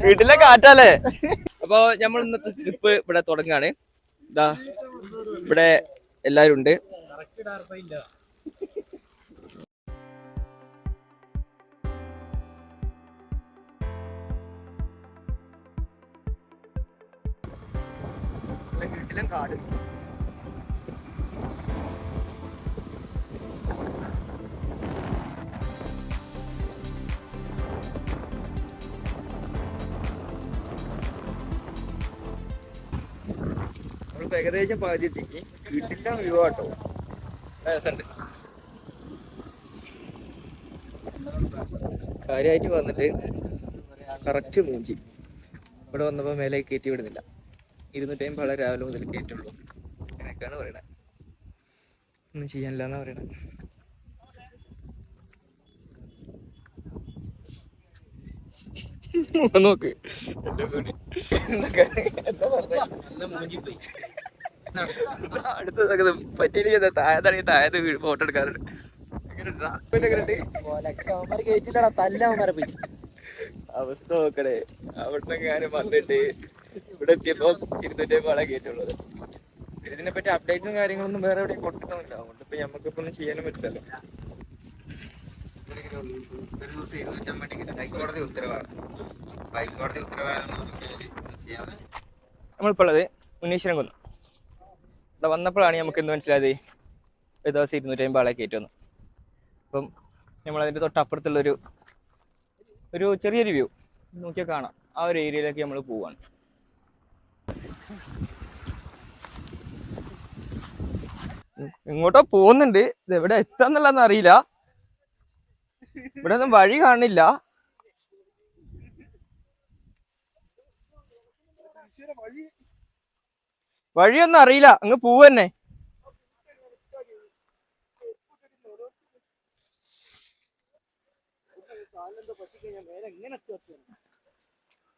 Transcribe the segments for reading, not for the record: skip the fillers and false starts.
വീട്ടിലെ കാറ്റാലേ. അപ്പൊ നമ്മൾ ഇന്നത്തെ ട്രിപ്പ് ഇവിടെ തുടങ്ങാണ്. ഇതാ ഇവിടെ എല്ലാരും ഉണ്ട്. വീട്ടിലും കാട്. നമ്മളിപ്പോ ഏകദേശം പകുതി എത്തിക്ക്. വീട്ടിലെ വ്യൂ ആട്ടോ. കാര്യമായിട്ട് വന്നിട്ട് കറക്റ്റ് മൂഞ്ചി. ഇവിടെ വന്നപ്പോ മേലെ കയറ്റി വിടുന്നില്ല. 250 രാവിലെ മുതൽ കയറ്റുള്ളൂ. അങ്ങനെയൊക്കെയാണ് പറയണത്. ഒന്നും ചെയ്യാനില്ല എന്നാ പറയണത്. നോക്ക് അടുത്ത പറ്റിയില്ല. താഴത്താണെങ്കിൽ താഴത്ത് ഫോട്ടോ എടുക്കാറുണ്ട്. അവസ്ഥ നോക്കണേ. അവിടുത്തെ കാര്യം വന്നിട്ട് ഇവിടെ എത്തിയപ്പോ 250 കയറ്റുള്ളത്. ഇതിനെ പറ്റി അപ്ഡേറ്റ്സും കാര്യങ്ങളൊന്നും വേറെ എവിടെയും കൊടുക്കുന്നില്ല. അതുകൊണ്ട് ഇപ്പൊ നമുക്കിപ്പോ ഒന്നും ചെയ്യാനും പറ്റില്ലല്ലോ. നമ്മളിപ്പോ ഉള്ളത് മുനീശ്വരൻ കുന്ന്. ഇവിടെ വന്നപ്പോഴാണ് നമുക്ക് എന്ത് മനസ്സിലായത്, ഒരു ദിവസം 250 ആളെ കയറ്റുവന്നു. അപ്പം നമ്മളതിൻ്റെ തൊട്ടപ്പുറത്തുള്ളൊരു ചെറിയൊരു വ്യൂ നോക്കിയാൽ കാണാം. ആ ഒരു ഏരിയയിലേക്ക് നമ്മൾ പോവാണ്. ഇങ്ങോട്ടോ പോകുന്നുണ്ട്. ഇത് എവിടെ എത്താന്നുള്ളതെന്ന് അറിയില്ല. ഇവിടെ ഒന്നും വഴി കാണില്ല. വഴിയൊന്നും അറിയില്ല. അങ്ങ് പോവന്നെ.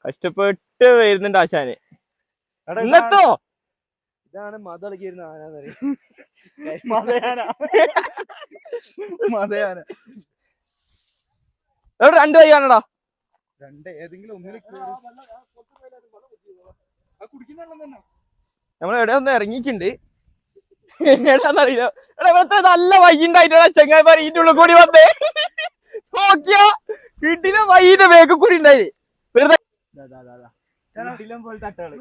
കഷ്ടപ്പെട്ട് വരുന്നുണ്ട് ആശാന്. ഇന്നത്തോ ഇതാണ് മതളിക്കുന്ന ആന. രണ്ട് കൈ കാണടാ. നമ്മൾ എവിടെ ഒന്ന് ഇറങ്ങിയിട്ടുണ്ട്. എവിടെയാന്നറിയില്ല. എടാ ഇവിടുത്തെ നല്ല വൈകുണ്ടായിട്ടാ ചെങ്ങായിമാർ ഇതിന്റെ ഉള്ളിൽ കൂടി വന്നേ. നോക്കിയാ വീട്ടിലെ വൈകിന്റെ വേഗം കൂടി ഉണ്ടായി. വെറുതെ പോലെ തട്ടുകള്.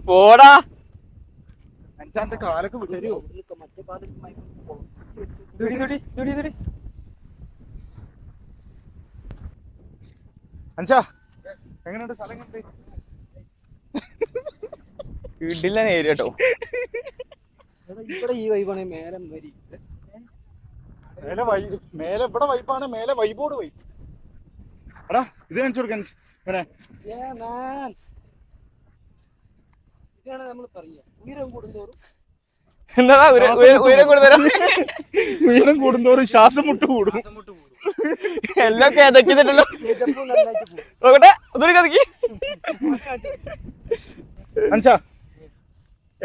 പോടാ. കാലൊക്കെ തരുമോ? അൻഷാ എങ്ങനെയുണ്ട് സ്ഥലം കണ്ട്? വീട്ടിലെ ഏരിയ കേട്ടോ. ഇവിടെ ഈ വൈബാണ്. മേലെ ഇവിടെ വൈബാണ്. മേലെ വൈബോട് വൈബ്. എടാ ഇത് കാണിച്ചു കൊടുക്കാൻ. ഇതാണ് നമ്മൾ പറയാ ഉയരം കൂടുന്തോറും. ഉയരം കൂടുന്തോറും ശ്വാസം മുട്ട് കൂടും. എല്ലാം കേതക്കിട്ടല്ലോ. നോക്കട്ടെ ഒന്നുകൂടി കതക്കി. അൻഷാ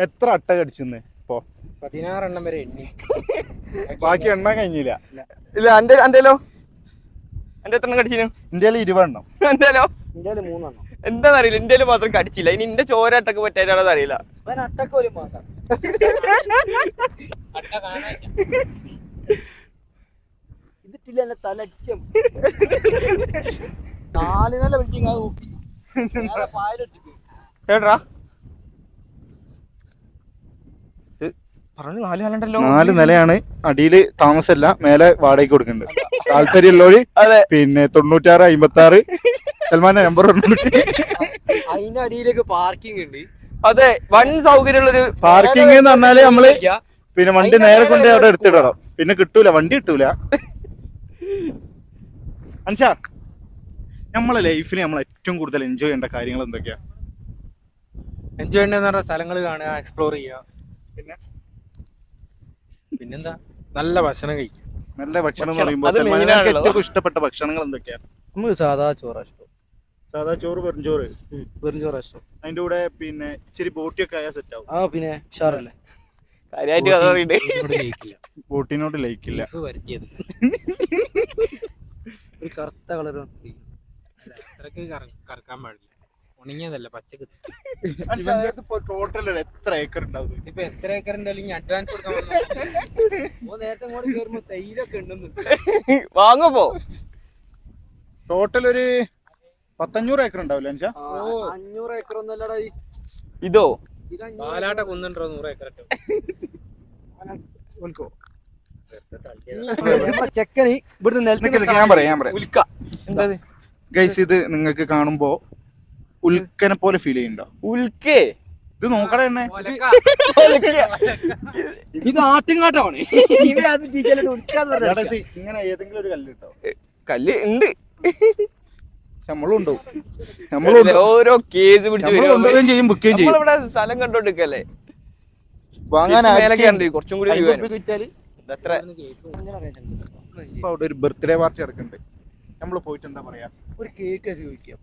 എത്ര അട്ട കടിച്ചെന്ന് ഇപ്പൊ? 16 എണ്ണം വരെ എണ്ണി. ബാക്കി എണ്ണ കഴിഞ്ഞില്ല. ഇല്ല. എന്റെലോ എന്റെ എത്ര എണ്ണം കടിച്ചിനു? ഇന്ത്യയില് 20 എണ്ണം. എന്റെലോ? ഇന്ത്യയില് 3 എണ്ണം. എന്താന്നറിയില്ല. ഇന്ത്യയില് മാത്രം കടിച്ചില്ല. ഇനി ഇന്റെ ചോര അട്ടക്ക് പറ്റാനാണെന്ന് അറിയില്ല. അട്ടക്ക് പോലും മാറ്റാം. ഇതിട്ടില്ല എന്നെ തലടിക്കും. 4 നില ബിൽഡിംഗ് അത് നോക്കി കേട്ടാ പറഞ്ഞു. 4 നിലണ്ടല്ലോ. 4 നിലയാണ്. അടിയില് താമസമല്ല, മേലെ വാടകയ്ക്ക് കൊടുക്കുന്നുണ്ട്. താല്പര്യമുള്ളവര് പിന്നെ 96 56 സൽമാന്റെ നമ്പർ. അതിന്റെ അടിയിലേക്ക് പാർക്കിംഗ് ഉണ്ട്. അതെ, വൻ സൗകര്യമുള്ളൊരു പാർക്കിംഗ് എന്ന് പറഞ്ഞാല് നമ്മള് പിന്നെ വണ്ടി നേരെ കൊണ്ട് അവിടെ എടുത്തിടണം. പിന്നെ കിട്ടൂല, വണ്ടി കിട്ടൂല. അൻഷാ നമ്മളെ ലൈഫിൽ നമ്മൾ ഏറ്റവും കൂടുതൽ എൻജോയ് ചെയ്യേണ്ട കാര്യങ്ങൾ എന്തൊക്കെയാ? എൻജോയ് ചെയ്യേണ്ടതെന്ന് പറഞ്ഞാൽ സ്ഥലങ്ങൾ കാണുക, എക്സ്പ്ലോർ ചെയ്യുക. പിന്നെ പിന്നെന്താ നല്ല ഭക്ഷണം കഴിക്കും. നല്ല ഭക്ഷണം എന്ന് ഭക്ഷണം, പറയുമ്പോൾ അത് സൽമാൻ main ഖാൻക്ക് ആണല്ലോ. ഏറ്റവും ഇഷ്ടപ്പെട്ട ഭക്ഷണങ്ങൾ എന്തൊക്കെയാണ്? നമുക്ക് സാധാ ചോറാ ഇഷ്ടം. സാധാ ചോറ്, വെറുംചോറ്, വെറും ചോറാ ഇഷ്ടം. അതിന്റെ കൂടെ പിന്നെ ഇച്ചിരി ബോട്ടിയൊക്കെ ആയാൽ സെറ്റ് ആവും. ആ പിന്നെ ഉഷാറല്ലേ. കാര്യമായിട്ട് കഥ പറയണ്ടേ. ബോട്ടിനോട് ലൈക്കില്ല. ഒരു കറുത്ത കളർ അത്രക്ക് കറക്കാൻ പാടില്ല. ഉണങ്ങിയതല്ല, പച്ചക്ക്. ടോട്ടൽ എത്ര ഏക്കർ ഉണ്ടാവും? ഇപ്പൊ എത്ര ഏക്കർ ഉണ്ടെങ്കിൽ അഡ്വാൻസ് കൊടുക്കാൻ നേരത്തെ കൂടെ കയറുമ്പോ തൈരൊക്കെ ഉണ്ടെന്ന്. വാങ്ങപ്പോ ടോട്ടൽ ഒരു 500 ഏക്കർ ഉണ്ടാവില്ല? 500 ഏക്കർ ഒന്നല്ലടാ. ഇതോ പാലാട്ട കുന്നുണ്ടോ 100 ഏക്കർ ചെക്കന് ഇവിടുന്ന് നിലത്ത് ഞാൻ പറയാം. ഉൽക്ക എന്താ ഗൈസ്, ഇത് നിങ്ങൾക്ക് കാണുമ്പോ ഉൽക്കനെ പോലെ ഫീൽ ചെയ്യുന്നുണ്ടോ? ഉൽക്കേ ഇത് നോക്കണേ തന്നെ. ഇത് ആട്ടുംകാട്ടമാണ്. ഇങ്ങനെ ഏതെങ്കിലും ഒരു കല്ല് കിട്ടോ? കല്ല് ഉണ്ട്, നമ്മളും ഉണ്ടാവും. ഓരോ കേസ് പിടിച്ച് ചെയ്യും, ബുക്കുകയും ചെയ്യും. ഇവിടെ സ്ഥലം കണ്ടോണ്ടിരിക്കല്ലേ, വാങ്ങാൻ കുറച്ചും കൂടി എത്ര അവിടെ ഒരു ബർത്ത്ഡേ പാർട്ടി നടക്കുന്നുണ്ട്. നമ്മള് പോയിട്ട് എന്താ പറയാ, ഒരു കേക്ക് ചോദിക്കാം.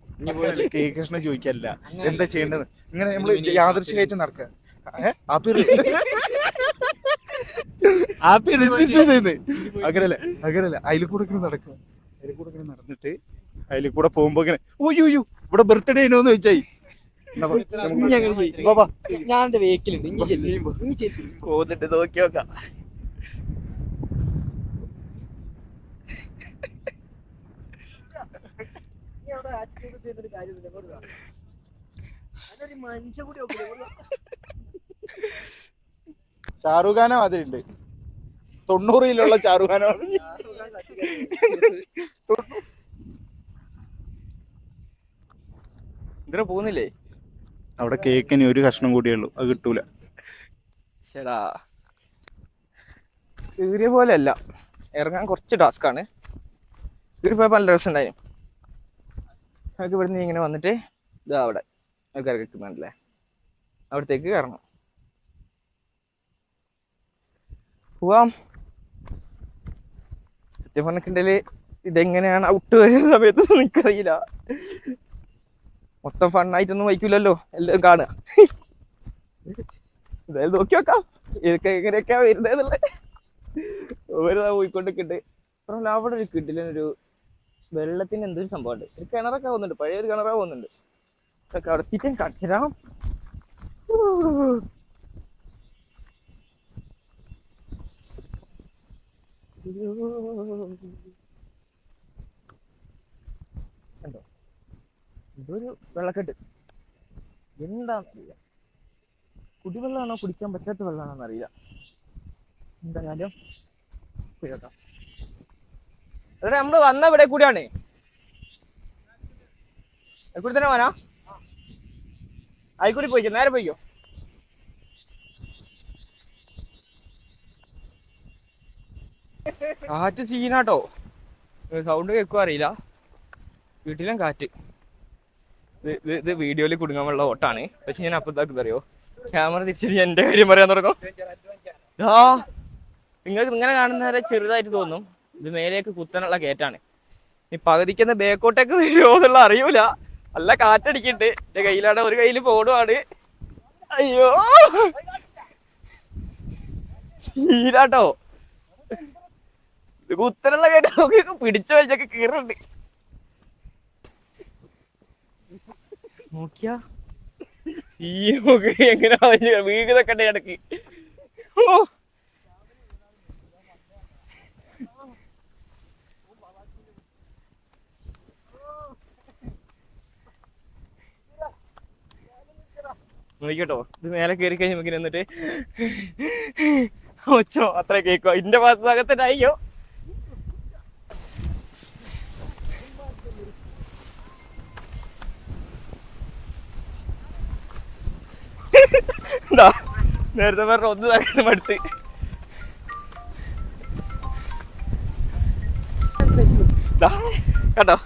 കേക്ക് കൃഷ്ണ ചോദിക്കല്ല, എന്താ ചെയ്യേണ്ടത്? ഇങ്ങനെ നമ്മള് യാദൃശ്ചികമായിട്ട് നടക്കുക. അങ്ങനല്ല അതിൽ കൂടെ ഇങ്ങനെ നടക്കുക. അതിൽ കൂടെ ഇങ്ങനെ നടന്നിട്ട് അതിൽ കൂടെ പോകുമ്പോ ഇങ്ങനെ ഓയ്യോ ഇവിടെ ബർത്ത്ഡേ ആണോന്ന് ചോദിച്ചായി. ഞാൻ എന്റെ വേക്കിലുണ്ട്. പോന്നിട്ട് നോക്കി നോക്കാം. ഷാറൂഖ് ഖാനെ മാതിരി ഉണ്ട്. 90-ലുള്ള ഷാറൂഖ് ഖാനെ ഇത്ര പോകുന്നില്ലേ? അവിടെ കേക്കിന് ഒരു കഷ്ണം കൂടിയേ ഉള്ളൂ, അത് കിട്ടൂല. ശരാ കീറിയ പോലെ അല്ല, ഇറങ്ങാൻ കുറച്ച് ടാസ്ക്കാണ്. കീറിപ്പോയപ്പോൾ നല്ല രസം ഉണ്ടായിരുന്നു. നമുക്ക് ഇവിടുന്ന് ഇങ്ങനെ വന്നിട്ട് ഇതാ അവിടെ ആൾക്കാർ കിട്ടുന്നുണ്ടല്ലേ, അവിടത്തേക്ക് കയറണം. പോവാം. സത്യം പറഞ്ഞിട്ടുണ്ടെങ്കിൽ ഇതെങ്ങനെയാണ് ഔട്ട് വരുന്ന സമയത്ത് എനിക്കറിയില്ല. മൊത്തം ഫണ്ണായിട്ടൊന്നും വയ്ക്കില്ലല്ലോ, എല്ലാം കാണുക. എന്തായാലും നോക്കി നോക്കാം ഇതൊക്കെ എങ്ങനെയൊക്കെയാ വരുന്നതെന്നുള്ളത്. ഓരോ പോയിക്കൊണ്ടൊക്കെ അവിടെ ഒരു കിട്ടിലൊരു വെള്ളത്തിന് എന്തൊരു സംഭവമുണ്ട്. ഒരു കിണറൊക്കെ പോകുന്നുണ്ട്, പഴയൊരു കിണറാ പോകുന്നുണ്ട്. അതൊക്കെ അടച്ചിട്ട് കാണിച്ചുതരാം. കണ്ടോ, ഇതൊരു വെള്ളക്കെട്ട്. എന്താന്നറിയില്ല, കുടിവെള്ളമാണോ കുടിക്കാൻ പറ്റാത്ത വെള്ളമാണോന്ന് അറിയില്ല. എന്തായാലും പോയേക്കാം. അതെ, നമ്മള് വന്ന ഇവിടെ കൂടിയാണ്. കൂടി തന്നെ പോനാ? ആയിക്കൂടി പോയിക്കോ, നേരെ പോയിക്കോ. കാറ്റ് സീനാട്ടോ, സൗണ്ട് കേൾക്കുക അറിയില്ല. വീട്ടിലും കാറ്റ്. ഇത് വീഡിയോയിൽ കുടുങ്ങാനുള്ള ഓട്ടാണ്. പക്ഷെ ഞാൻ അപ്പത്താക്കുന്നത് അറിയോ, ക്യാമറ തിരിച്ചിട്ട് എന്റെ കാര്യം പറയാൻ തുടങ്ങും. നിങ്ങൾക്ക് ഇങ്ങനെ കാണുന്നവരെ ചെറുതായിട്ട് തോന്നും, ഇത് മേലേക്ക് കുത്താനുള്ള കയറ്റാണ്. ഈ പകുതിക്കുന്ന ബേക്കോട്ടേക്ക് വരുമോ എന്നുള്ള അറിയൂല. നല്ല കാറ്റടിക്കണ്ട്. എന്റെ കയ്യിലാണ്, ഒരു കയ്യിൽ ഫോണുമാണ്. അയ്യോ ചീരാട്ടോ, കുത്തനുള്ള കയറ്റം പിടിച്ചു വലിച്ചൊക്കെ കീറുണ്ട്. നോക്കിയാ എങ്ങനെ വീഗതൊക്കെ ഉണ്ട് ഇടക്ക്. നോക്കിട്ടോ, ഇത് മേലെ കയറി കഴിഞ്ഞ നമുക്ക് എന്നിട്ട് ഒച്ചോ അത്ര കേക്കോ. ഇതിന്റെ ഭാഗത്തന്നെ അയ്യോ നേരത്തെ പറഞ്ഞ ഒന്ന് താക്കുന്ന മടുത്ത്. കേട്ടോ,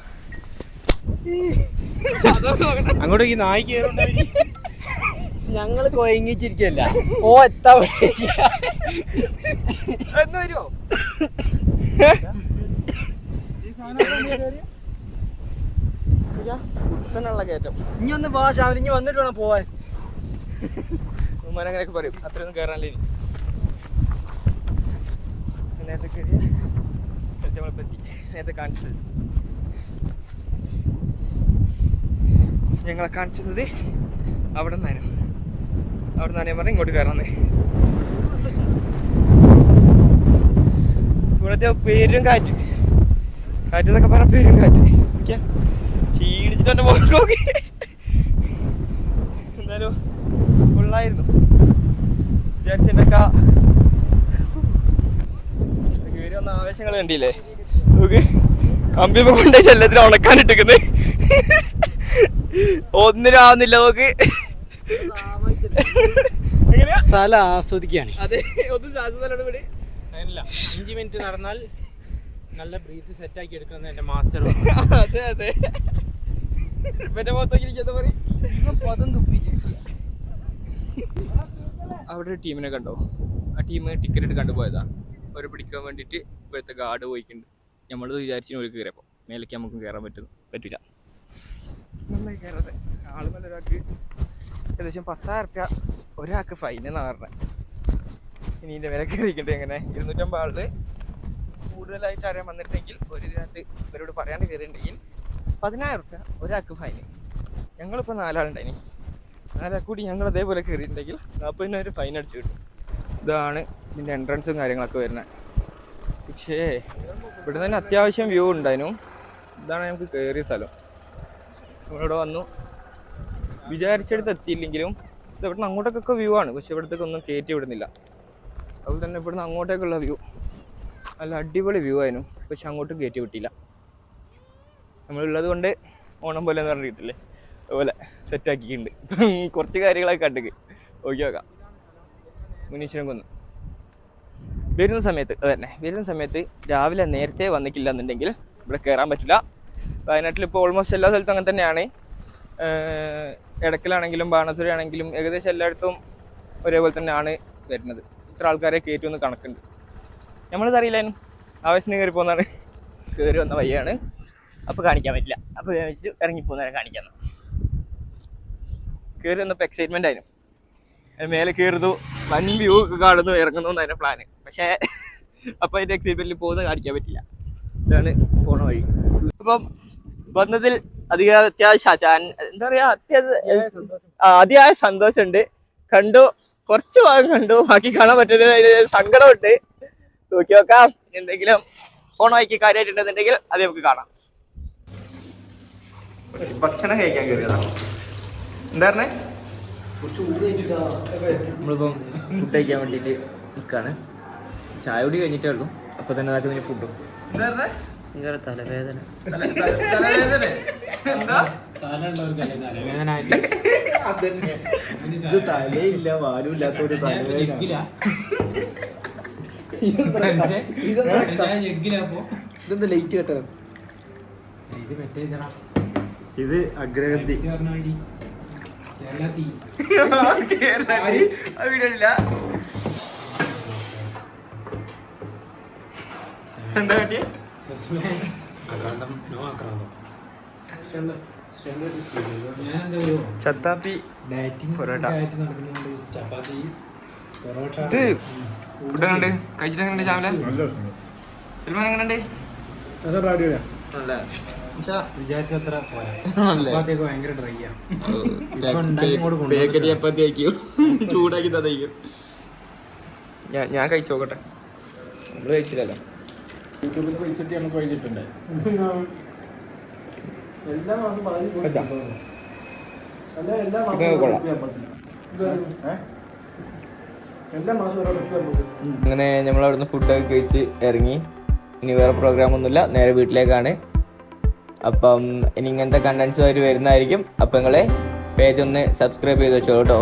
അങ്ങോട്ട് ഈ നായി ഞങ്ങള് കൊയങ്ങിച്ചിരിക്കല്ല ഓ എത്താ എന്ന് വരുമോ? കുത്തനുള്ള കയറ്റം. ഇനി ഒന്ന് പോവാ ശ്യാമിൽ, ഇനി വന്നിട്ട് വേണം പോവാൻ. അങ്ങനെയൊക്കെ പറയും, അത്രയൊന്നും കയറാനല്ലേ ഇനി. നേരത്തെ കയറിയ നമ്മളിപ്പത്തി നേരത്തെ കാണിച്ചത്, ഞങ്ങളെ കാണിച്ചത് അവിടെ നിന്നായിരുന്നു. അവിടെ നിന്നാണ് ഞാൻ പറഞ്ഞത് ഇങ്ങോട്ട് കയറാന്ന്. ഇവിടുത്തെ പേരും കാറ്റ്, കാറ്റെന്നൊക്കെ പറഞ്ഞ പേരും കാറ്റ്. ക്ഷീണിച്ചിട്ട് എൻ്റെ മുഖം നോക്കി. എന്തായാലും ഫുള്ളായിരുന്നു വിചാരിച്ചെൻ്റെ കയറി വന്ന ആവേശങ്ങൾ കണ്ടില്ലേ? നമുക്ക് കമ്പിയൊക്കെ കൊണ്ടുപോയി എല്ലാത്തിനും ഉണക്കാനിട്ടിരിക്കുന്നത്. ഒന്നിനും ആവുന്നില്ല നോക്ക്. സ്ഥലം ആസ്വദിക്കുകയാണ്. അതെ, ഒന്നും ശ്വാസം ഇവിടെ. 5 മിനിറ്റ് നടന്നാൽ നല്ല ബ്രീത്ത് സെറ്റ് ആക്കി എടുക്കുന്നത് എന്റെ മാസ്റ്റർ. അതെ അതെ, മറ്റേ മൊത്തം പറയും. അവിടെ ഒരു ടീമിനെ കണ്ടോ? ആ ടീം ടിക്കറ്റ് എടുത്ത് കണ്ടുപോയതാ. അവരെ പിടിക്കാൻ വേണ്ടിയിട്ട് ഇപ്പോഴത്തെ ഗാർഡ് പോയിട്ടുണ്ട്. നമ്മൾ വിചാരിച്ചു ഒരു കയറിയപ്പോൾ മേലേക്ക് നമുക്കും കയറാൻ പറ്റില്ല. നന്നായി കയറാതെ ആളുകൾ ഒരാൾക്ക് ഏകദേശം 10,000 റുപ്യ ഒരാൾക്ക് ഫൈൻ എന്നാണ് പറഞ്ഞത്. ഇനി ഇതിൻ്റെ വില കയറിക്കട്ടെ. എങ്ങനെ 250 ആളുകൾ കൂടുതലായിട്ട് അറിയാൻ വന്നിട്ടുണ്ടെങ്കിൽ ഒരു ഇതിനകത്ത് ഇവരോട് പറയാണ്ട് കയറിയിട്ടുണ്ടെങ്കിൽ 10,000 റുപ്യ ഒരാൾക്ക് ഫൈൻ. ഞങ്ങളിപ്പോൾ 4 ആളുണ്ടായിനി. 4 കൂടി ഞങ്ങൾ അതേപോലെ കയറിയിട്ടുണ്ടെങ്കിൽ 40,000 ഫൈൻ അടിച്ചു കിട്ടും. ഇതാണ് ഇതിൻ്റെ എൻട്രൻസും കാര്യങ്ങളൊക്കെ വരുന്നത്. പക്ഷേ ഇവിടെ തന്നെ അത്യാവശ്യം വ്യൂ ഉണ്ടായിരുന്നു. ഇതാണ് നമുക്ക് കയറിയ സ്ഥലം. നമ്മളിവിടെ വന്നു, വിചാരിച്ചെടുത്ത് എത്തിയില്ലെങ്കിലും ഇത് ഇവിടുന്ന് അങ്ങോട്ടേക്കൊക്കെ വ്യൂ ആണ്. പക്ഷെ ഇവിടത്തേക്ക് ഒന്നും കയറ്റി വിടുന്നില്ല. അതുപോലെ തന്നെ ഇവിടുന്ന് അങ്ങോട്ടേക്കുള്ള വ്യൂ നല്ല അടിപൊളി വ്യൂ ആയിരുന്നു. പക്ഷെ അങ്ങോട്ടും കയറ്റി വിട്ടില്ല. നമ്മളുള്ളത് കൊണ്ട് ഓണം പോലെ എന്ന് പറഞ്ഞിട്ടില്ലേ, അതുപോലെ സെറ്റാക്കിയിട്ടുണ്ട്. കുറച്ച് കാര്യങ്ങളൊക്കെ കണ്ടിക്ക് നോക്കി നോക്കാം. മുനീശ്വരൻ കുന്ന് വരുന്ന സമയത്ത് അതന്നെ, വരുന്ന സമയത്ത് രാവിലെ നേരത്തെ വന്നിട്ടില്ല എന്നുണ്ടെങ്കിൽ ഇവിടെ കയറാൻ പറ്റില്ല. വയനാട്ടിൽ ഇപ്പോൾ ഓൾമോസ്റ്റ് എല്ലാ സ്ഥലത്തും അങ്ങനെ തന്നെയാണ്. എടക്കലാണെങ്കിലും ബാണാസുര ആണെങ്കിലും ഏകദേശം എല്ലായിടത്തും ഒരേപോലെ തന്നെയാണ് വരുന്നത്. ഇത്ര ആൾക്കാരെ കയറ്റുമെന്ന് കണക്കുണ്ട്. നമ്മളിത് അറിയില്ലായിരുന്നു, ആവശ്യത്തിന് കയറി പോകുന്നതാണ്. കയറി വന്ന വഴിയാണ്, അപ്പോൾ കാണിക്കാൻ പറ്റില്ല. അപ്പോൾ വെച്ച് ഇറങ്ങിപ്പോകുന്നവരെ കാണിക്കാം. കയറി വന്നപ്പോൾ എക്സൈറ്റ്മെൻ്റ് ആയിരുന്നു. മേലെ കയറുന്നു, വൻ വ്യൂ കാണുന്നു, ഇറങ്ങുന്നു എന്നതിൻ്റെ പ്ലാന്. പക്ഷേ അപ്പോൾ അതിൻ്റെ എക്സൈറ്റ്മെൻറ്റിൽ പോകുന്നത് കാണിക്കാൻ പറ്റില്ല. ഇതാണ് പോണ വഴി. അപ്പം വന്നതിൽ എന്താ പറയാ, അതിയായ സന്തോഷമുണ്ട്. കണ്ടു, കുറച്ച് ഭാഗം കണ്ടു, ബാക്കി കാണാൻ പറ്റുന്നതിന് സങ്കടമുണ്ട്. നോക്കി നോക്കാം. എന്തെങ്കിലും ഫോൺ വായിക്കി കാര്യമായിട്ടുണ്ടെന്നുണ്ടെങ്കിൽ അത് നമുക്ക് കാണാം. ഭക്ഷണം കഴിക്കാൻ കയറിയതാണ്. എന്താ പറഞ്ഞേ? നമ്മളിപ്പം ഫുഡ് കഴിക്കാൻ വേണ്ടിയിട്ട് നിൽക്കുകയാണ്. ചായ കൂടി കഴിഞ്ഞിട്ടേ ഉള്ളൂ. അപ്പോൾ തന്നെ അതാക്കുന്ന ഫുഡും. എന്താ പറഞ്ഞേ? ഭയങ്കര തലവേദന. ഇത് തലയില്ല വാലും ഇല്ലാത്തൊരു തലവേദന. ഇതെന്താ ലൈറ്റ് കേട്ടോ? ഇത് അഗ്രഗന്ധി. എന്താ പറ്റിയ? ചപ്പാത്തി പൊറോട്ട. ഇത് ഫുഡ് എങ്ങനെയുണ്ട്? കഴിച്ചിട്ട് എങ്ങനെയുണ്ട്? രാവിലെ സിനിമ എങ്ങനെയുണ്ട്? വിചാരിച്ചത്ര ഭയങ്കര ഡ്രൈ ബേക്കറി ചപ്പാത്തി ആയിരിക്കും, ചൂടാക്കി തന്നേക്കും. ഞാൻ കഴിച്ചു നോക്കട്ടെ. നമ്മള് കഴിച്ചില്ലല്ലോ. യൂട്യൂബിൽ കഴിച്ചിട്ട് നമുക്ക് കഴിഞ്ഞിട്ടുണ്ട്. അങ്ങനെ നമ്മളവിടുന്ന് ഫുഡൊക്കെ കഴിച്ച് ഇറങ്ങി. ഇനി വേറെ പ്രോഗ്രാം ഒന്നുമില്ല, നേരെ വീട്ടിലേക്കാണ്. അപ്പം ഇനി ഇങ്ങനത്തെ കണ്ടന്റ്സുമായിട്ട് വരുന്നതായിരിക്കും. അപ്പം നിങ്ങളെ പേജ് ഒന്ന് സബ്സ്ക്രൈബ് ചെയ്ത് വെച്ചോളൂ കേട്ടോ.